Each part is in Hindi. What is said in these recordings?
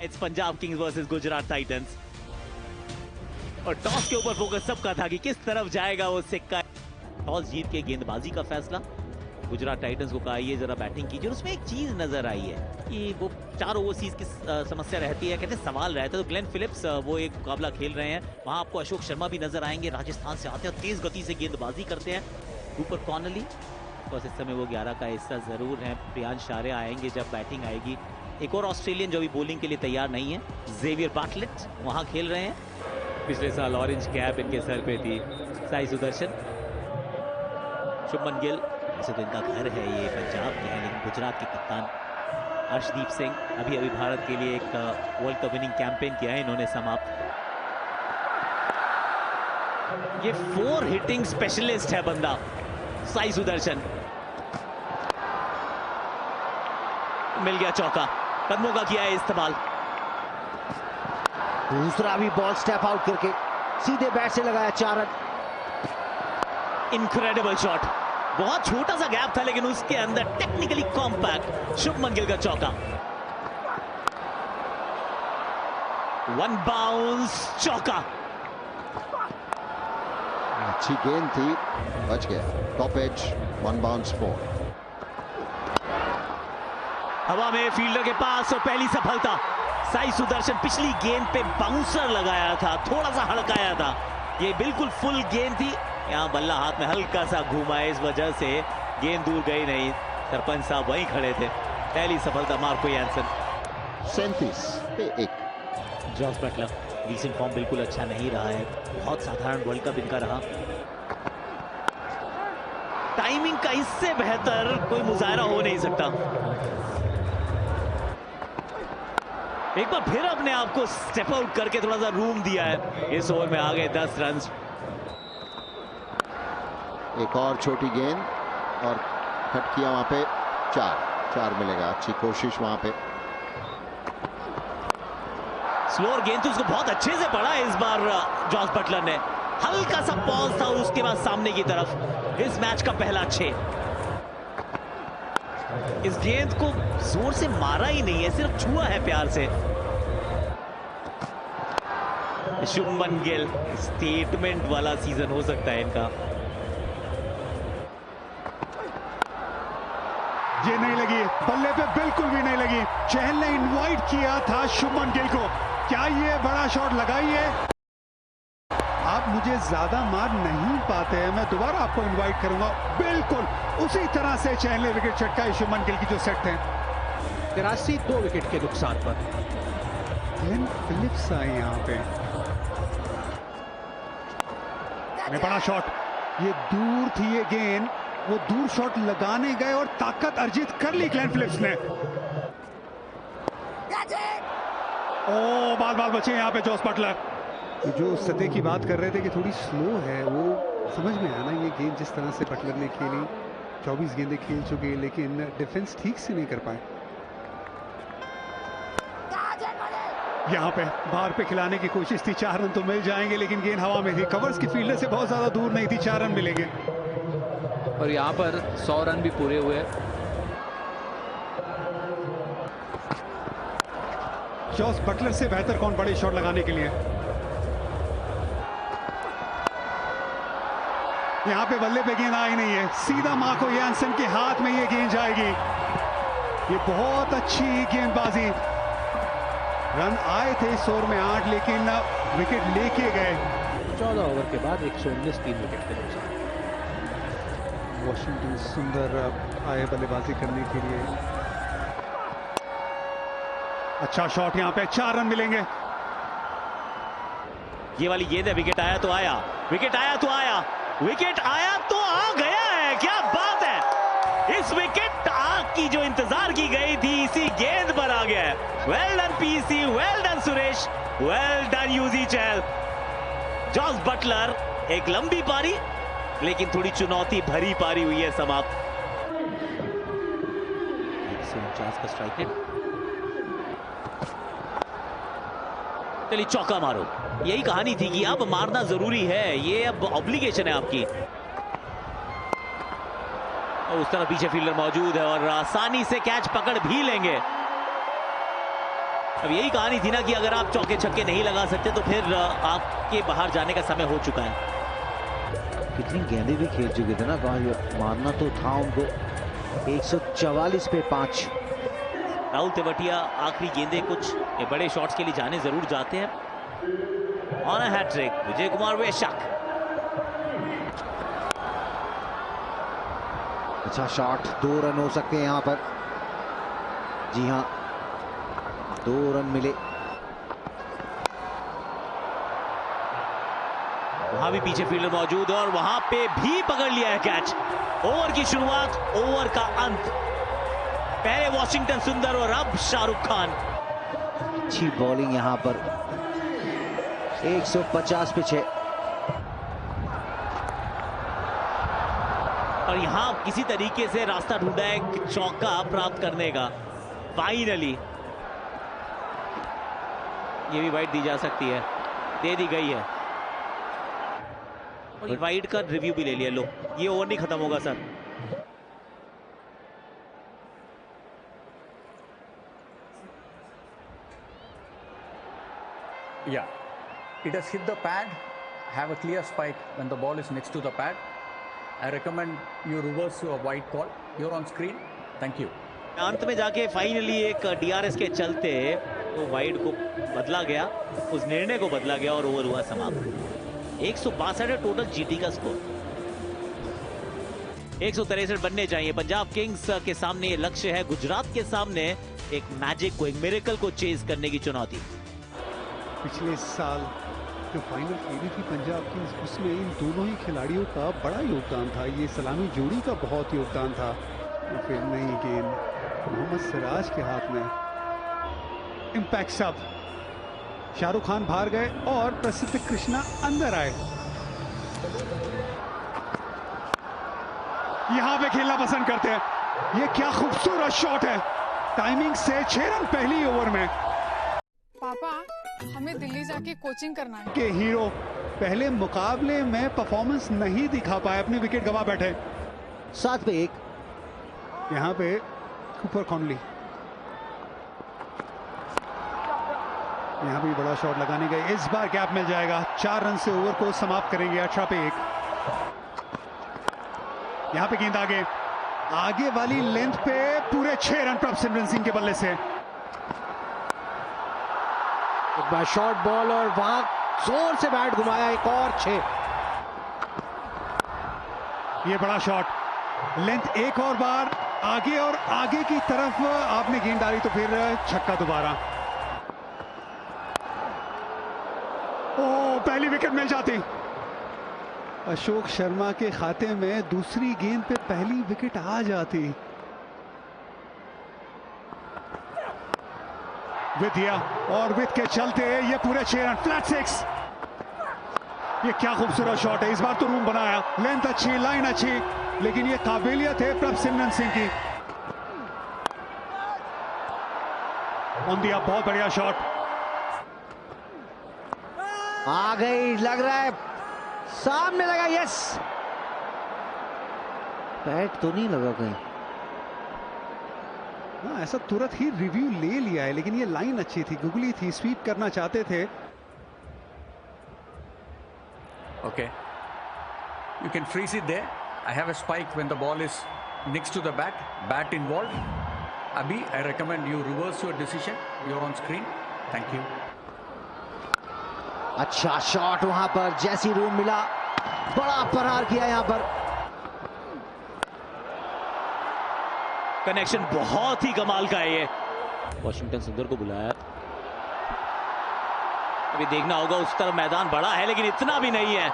It's Punjab Kings versus Gujarat Titans. और टॉस के ऊपर फोकस सबका था कि किस तरफ जाएगा वो सिक्का। टॉस जीत के गेंदबाजी का फैसला। गुजरात टाइटंस को कहा ये जरा बैटिंग कीजिए। उसमें एक चीज नजर आई है कि वो 4 ओवरसीज की समस्या रहती है, कहते सवाल रहता है। तो ग्लेन फिलिप्स वो एक मुकाबला खेल रहे हैं, वहां आपको अशोक शर्मा भी नजर आएंगे। राजस्थान से आते हैं, तेज गति से गेंदबाजी करते हैं। ऊपर कॉर्नली बस इस समय वो 11 का हिस्सा जरूर है। प्रियांश आर्य आएंगे जब बैटिंग आएगी। एक और ऑस्ट्रेलियन जो अभी बॉलिंग के लिए तैयार नहीं है, जेवियर बाटलेट वहां खेल रहे हैं। पिछले साल ऑरेंज कैप इनके सर पे थी। साई सुदर्शन, शुभमन गिल, वैसे तो इनका घर है ये पंजाब के हैं, लेकिन गुजरात के कप्तान अर्शदीप सिंह अभी भारत के लिए एक वर्ल्ड कप विनिंग कैंपेन किया है इन्होंने समाप्त। ये 4 हिटिंग स्पेशलिस्ट है बंदा साई सुदर्शन। मिल गया चौका, कदमों का किया है इस्तेमाल। दूसरा भी बॉल स्टेप आउट करके सीधे बैट से लगाया 4 रन। इनक्रेडिबल शॉट, बहुत छोटा सा गैप था लेकिन उसके अंदर टेक्निकली कॉम्पैक्ट शुभमन गिल का चौका। 1 बाउंस चौका। अच्छी गेंद थी, बच गया। Top edge 1 bounce 4। हवा में फील्डर के पास और पहली सफलता। साई सुदर्शन पिछली गेंद पे बाउंसर लगाया था, थोड़ा सा हड़काया था। ये बिल्कुल फुल गेंद थी, यहाँ बल्ला हाथ में हल्का सा घूमा, इस वजह से गेंद दूर गई नहीं। सरपंच साहब वहीं खड़े थे। पहली सफलता मार्को यानसन। 37 पे 1। जॉस बटलर रीसेंट फॉर्म बिल्कुल अच्छा नहीं रहा है, बहुत साधारण वर्ल्ड कप इनका रहा। टाइमिंग का इससे बेहतर कोई मुजाहरा हो नहीं सकता। एक बार फिर अपने आप को स्टेप आउट करके थोड़ा सा रूम दिया है। इस ओवर में आ गए 10 रन। एक और छोटी गेंद और कट किया वहां पे। 4 मिलेगा। अच्छी कोशिश वहां पे। स्लोअर गेंद तो उसको बहुत अच्छे से पड़ा इस बार जॉस बटलर ने। हल्का सा पॉज था और उसके बाद सामने की तरफ। इस मैच का पहला 6। इस गेंद को जोर से मारा ही नहीं है, सिर्फ छुआ है प्यार से। शुभमन गिल, स्टेटमेंट वाला सीजन हो सकता है इनका। ये नहीं लगी, बल्ले पे बिल्कुल भी नहीं लगी। चहल ने इनवाइट किया था शुभमन गिल को, क्या ये बड़ा शॉट लगाई है? आप मुझे ज्यादा मार नहीं पाते हैं, मैं दोबारा आपको इनवाइट करूंगा। बिल्कुल उसी तरह से चहल ने विकेट छटकाई शुभमन गिल की जो सेट थे। 83 2 विकेट के नुकसान पर ग्लेन फिलिप्स आए यहाँ पे। बड़ा शॉट, ये दूर थी ये गेंद, वो दूर शॉट लगाने गए और ताकत अर्जित कर ली ग्लेन फिलिप्स ने। ओ बाल बचे यहाँ पे जॉस बटलर। जो सतह की बात कर रहे थे कि थोड़ी स्लो है, वो समझ में आया ना। ये गेंद जिस तरह से बटलर ने खेली, 24 गेंदें खेल चुके, लेकिन डिफेंस ठीक से नहीं कर पाए। यहाँ पे बाहर पे खिलाने की कोशिश थी, 4 रन तो मिल जाएंगे, लेकिन गेंद हवा में थी। कवर्स की फील्डर से बहुत ज्यादा दूर नहीं थी, 4 रन मिलेंगे। और यहाँ पर 100 रन भी पूरे हुए। जॉस बटलर से बेहतर कौन बड़े शॉट लगाने के लिए? यहाँ पे बल्ले पे गेंद आई नहीं है, सीधा मार्को यानसन के हाथ में ये गेंद जाएगी। ये बहुत अच्छी गेंदबाजी। रन आए थे इस ओवर में 8, लेकिन विकेट लेके गए। 14 ओवर के बाद 119 3 विकेट के नुकसान। वॉशिंगटन सुंदर आए बल्लेबाजी करने के लिए। अच्छा शॉट, यहाँ पे 4 रन मिलेंगे। ये वाली गेंद है, विकेट आया तो आया, विकेट आया तो आया, विकेट आया तो आ गया है। क्या बात है, इस विकेट की जो इंतजार की गई थी इसी गेंद पर आ गया है। Well done PC, well done Suresh, well done Yuzi Chahal. Jos Buttler, एक लंबी पारी लेकिन थोड़ी चुनौती भरी पारी हुई है समाप्त। 149 का स्ट्राइक रेट। चलिए चौका मारो, यही कहानी थी कि अब मारना जरूरी है, ये अब ऑब्लिगेशन है आपकी। उस तरह पीछे फील्डर मौजूद है और आसानी से कैच पकड़ भी लेंगे। अब यही कहानी थी ना कि अगर आप चौके छक्के नहीं लगा सकते तो फिर आपके बाहर जाने का समय हो चुका है। कितनी गेंदें भी खेल चुके थे ना, कहा मारना तो था उनको। 144 पे 5। राहुल तेवतिया आखिरी गेंदें कुछ ये बड़े शॉट्स के लिए जाने जरूर जाते हैं। On a hat trick Vijay Kumar वैशाख। अच्छा शॉट, 2 रन हो सकते हैं यहां पर। जी हां, 2 रन मिले। वहां भी पीछे फील्डर मौजूद है और वहां पे भी पकड़ लिया है कैच। ओवर की शुरुआत, ओवर का अंत। पहले वॉशिंगटन सुंदर और अब शाहरुख खान। अच्छी बॉलिंग यहां पर। 150 पे 6। और यहां किसी तरीके से रास्ता ढूंढा है चौका प्राप्त करने का। फाइनली ये भी वाइड दी जा सकती है, दे दी गई है। और वाइड का रिव्यू भी ले लिया। लो, ये ओवर नहीं खत्म होगा sir. Yeah, it has hit the pad. Have a clear spike when the ball is next to the pad. I recommend you reverse your wide call. You're on screen. Thank you. अंत में जाके फाइनली एक डीआरएस के चलते तो वाइड को बदला गया, उस निर्णय को बदला गया और ओवर हुआ समाप्त। 162 है टोटल जीटी का स्कोर। 163 बनने चाहिए। पंजाब किंग्स के सामने ये लक्ष्य है, गुजरात के सामने एक मैजिक को, एक मिरेकल को चेज करने की चुनौती। पिछले साल जो फाइनल खेली थी पंजाब किंग्स, उसमें इन दोनों ही खिलाड़ियों का बड़ा योगदान था। ये सलामी जोड़ी का बहुत योगदान था। और फिर नई गेंद मोहम्मद सिराज के हाथ में। इंपैक्ट सब। शाहरुख खान बाहर गए और प्रसिद्ध कृष्णा अंदर आए। यहां पे खेलना पसंद करते हैं। ये क्या खूबसूरत शॉट है। टाइमिंग से 6 रन पहली ओवर में। पापा, हमें दिल्ली जाके कोचिंग करना है। के हीरो पहले मुकाबले में परफॉर्मेंस नहीं दिखा पाए, अपनी विकेट गवा बैठे। 7 पे 1। यहां पे कूपर कॉनली, यहां भी बड़ा शॉट लगाने गए। इस बार गैप मिल जाएगा। 4 रन से ओवर को समाप्त करेंगे। 18 पे 1। यहां पे गेंद आगे, आगे वाली लेंथ पे पूरे 6 रन प्रभ सिमरन सिंह के बल्ले से। एक बार शॉर्ट बॉल और वहां जोर से बैट घुमाया। एक और 6। ये बड़ा शॉट, लेंथ एक और बार आगे और आगे की तरफ आपने गेंद डाली तो फिर छक्का दोबारा। ओ, पहली विकेट मिल जाती। अशोक शर्मा के खाते में दूसरी गेंद पे पहली विकेट आ जाती। विदिया और विद के चलते ये पूरे 6 रन। फ्लैट 6। ये क्या खूबसूरत शॉट है। इस बार तो रूम बनाया। लेंथ अच्छी, लाइन अच्छी, लेकिन ये काबिलियत है प्रभ सिमरन सिंह की। ऑन दिया, बहुत बढ़िया शॉट। आ गई, लग रहा है सामने लगा। यस, बैट तो नहीं लगा कहीं। हाँ, ऐसा तुरंत ही रिव्यू ले लिया है, लेकिन ये लाइन अच्छी थी, गुगली थी, स्वीप करना चाहते थे। Okay. You can freeze it there. I have a spike when the ball is next to the bat. Bat involved. Abhi, I recommend you reverse your decision. You're on screen. Thank you. अच्छा शॉट वहां पर, जैसी रूम मिला, बड़ा प्रहार किया यहां पर। कनेक्शन बहुत ही कमाल का है। ये वॉशिंगटन सुंदर को बुलाया। अभी देखना होगा, उस तरफ मैदान बड़ा है लेकिन इतना भी नहीं है।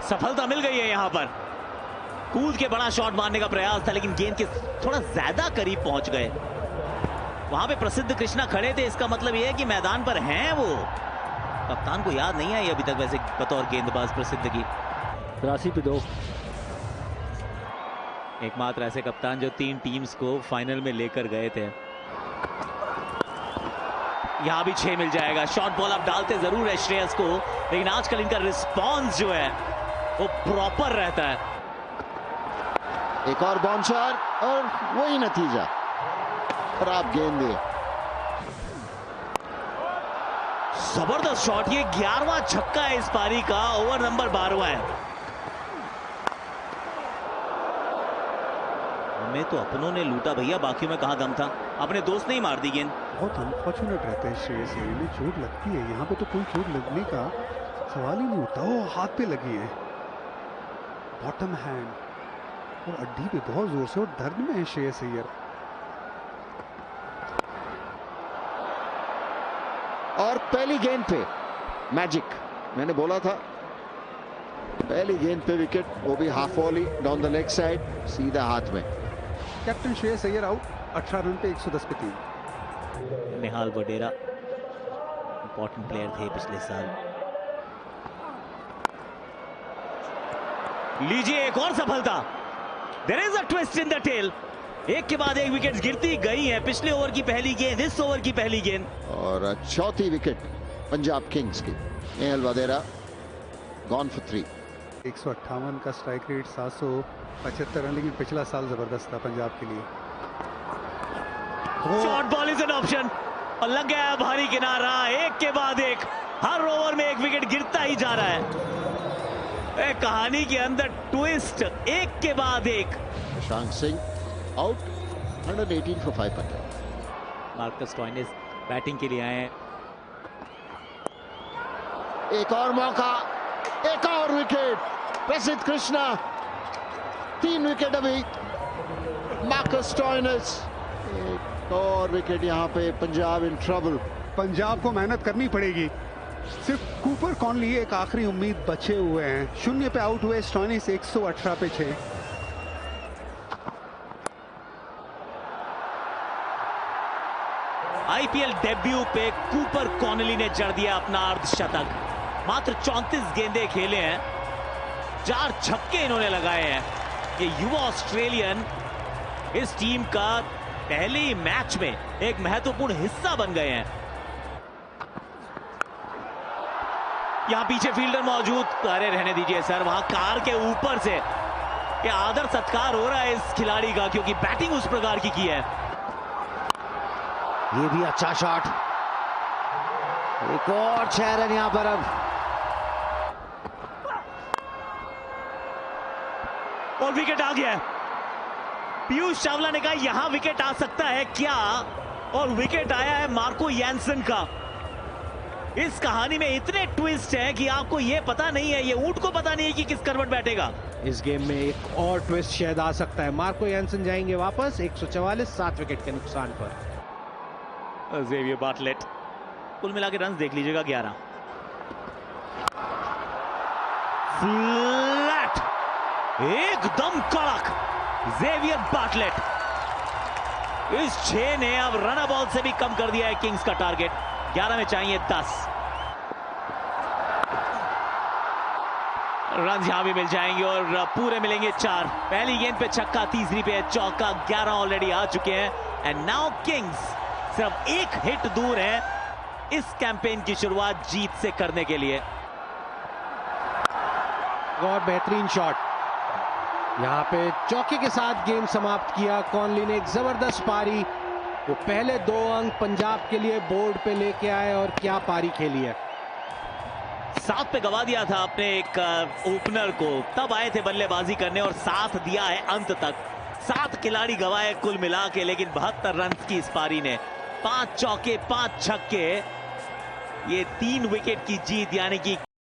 सफलता मिल गई है यहां पर। कूद के बड़ा शॉट मारने का प्रयास था लेकिन गेंद के थोड़ा ज्यादा करीब पहुंच गए। वहां पे प्रसिद्ध कृष्णा खड़े थे, इसका मतलब यह है कि मैदान पर हैं वो। कप्तान को याद नहीं आई अभी तक वैसे बतौर गेंदबाज प्रसिद्ध की। 83 पे 2। एकमात्र ऐसे कप्तान जो 3 टीम्स को फाइनल में लेकर गए थे। यहां भी 6 मिल जाएगा। शॉर्ट बॉल अब डालते जरूर है श्रेयस को, लेकिन आजकल इनका रिस्पॉन्स जो है वो प्रॉपर रहता है। एक और बाउंसर और वही नतीजा। खराब गेंद है। जबरदस्त शॉट, ये 11वां छक्का है इस पारी का, ओवर नंबर 12वां है। हमें तो अपनों ने लूटा भैया, बाकियों में कहां दम था, अपने दोस्त ने ही मार दी गेंद। बहुत अनफॉर्चुनेट रहता है श्रेयस अय्यर में, चोट लगती है यहाँ पे तो कोई चोट लगने का सवाल ही नहीं उठता। वो हाथ पे लगी है, बॉटम हैंड और अड्डी पे बहुत जोर से, और दर्द में है श्रेयस अय्यर। और पहली गेंद पे मैजिक, मैंने बोला था पहली गेंद पे विकेट, वो भी half volley down the leg side, सीधा हाथ में। Captain Shreyas Iyer out, 18 run पे 110 पे 3। निहाल वडेरा इंपॉर्टेंट प्लेयर थे पिछले साल। लीजिए एक और सफलता, there is a twist in the tail. एक के बाद एक विकेट गिरती गई है। पिछले ओवर की पहली गेंद, इस ओवर की पहली गेंद, और चौथी विकेट पंजाब किंग्स की। निहाल वडेरा गॉन फॉर 3। 158 का स्ट्राइक रेट, 775 रन, लेकिन पिछला साल जबरदस्त था पंजाब के लिए। Short ball is an option और लग गया भारी किनारा। एक के बाद एक, हर ओवर में एक विकेट गिरता ही जा रहा है। कहानी के अंदर ट्विस्ट, एक के बाद एक। शशांक सिंह आउट, 118 फॉर 5 पर। मार्कस स्टोइनिस बैटिंग के लिए आए हैं। एक और मौका, एक और विकेट, प्रसिद्ध कृष्णा। 3 विकेट अभी, मार्कस स्टोइनिस, एक और विकेट। यहाँ पे पंजाब इन ट्रबल। पंजाब को मेहनत करनी पड़ेगी। सिर्फ कूपर कॉनली एक आखिरी उम्मीद बचे हुए हैं। 0 पे आउट हुए स्टोइनिस, 118 पे 6। आईपीएल डेब्यू पे कूपर कॉनली ने जड़ दिया अपना अर्धशतक। मात्र 34 गेंदें खेले हैं, 4 छक्के इन्होंने लगाए हैं। ये युवा ऑस्ट्रेलियन इस टीम का पहले ही मैच में एक महत्वपूर्ण हिस्सा बन गए हैं। यहां पीछे फील्डर मौजूद, अरे रहने दीजिए सर, वहां कार के ऊपर से ये आदर सत्कार हो रहा है इस खिलाड़ी का, क्योंकि बैटिंग उस प्रकार की है। ये भी अच्छा शॉट, एक और 6 रन यहां पर। अब और विकेट आ गया है। पीयूष चावला ने कहा यहां विकेट आ सकता है क्या, और विकेट आया है मार्को यानसन का। इस कहानी में इतने ट्विस्ट हैं कि आपको यह पता नहीं है, ये ऊंट को पता नहीं है कि किस करवट बैठेगा। इस गेम में एक और ट्विस्ट शायद आ सकता है। मार्को यानसन जाएंगे वापस, 144, 7 विकेट के नुकसान पर। जेवियर बाटलेट, कुल मिला के रन देख लीजिएगा 11। फ्लैट, एकदम कड़क जेवियर बाटलेट। इस 6 ने अब रन बॉल से भी कम कर दिया है किंग्स का टारगेट। 11 में चाहिए 10 रन, यहां भी मिल जाएंगे और पूरे मिलेंगे 4। पहली गेंद पे छक्का, तीसरी पे चौका, 11 ऑलरेडी आ चुके हैं। एंड नाउ किंग्स सिर्फ एक हिट दूर है इस कैंपेन की शुरुआत जीत से करने के लिए। और बेहतरीन शॉट, यहां पे चौके के साथ गेम समाप्त किया कॉनली ने। एक जबरदस्त पारी, वो पहले 2 अंक पंजाब के लिए बोर्ड पे लेके आए, और क्या पारी खेली है। 7 पे गवा दिया था अपने एक ओपनर को, तब आए थे बल्लेबाजी करने और साथ दिया है अंत तक। 7 खिलाड़ी गवाए कुल मिला के, लेकिन 72 रन की इस पारी ने। 5 चौके, 5 छक्के, ये 3 विकेट की जीत, यानी कि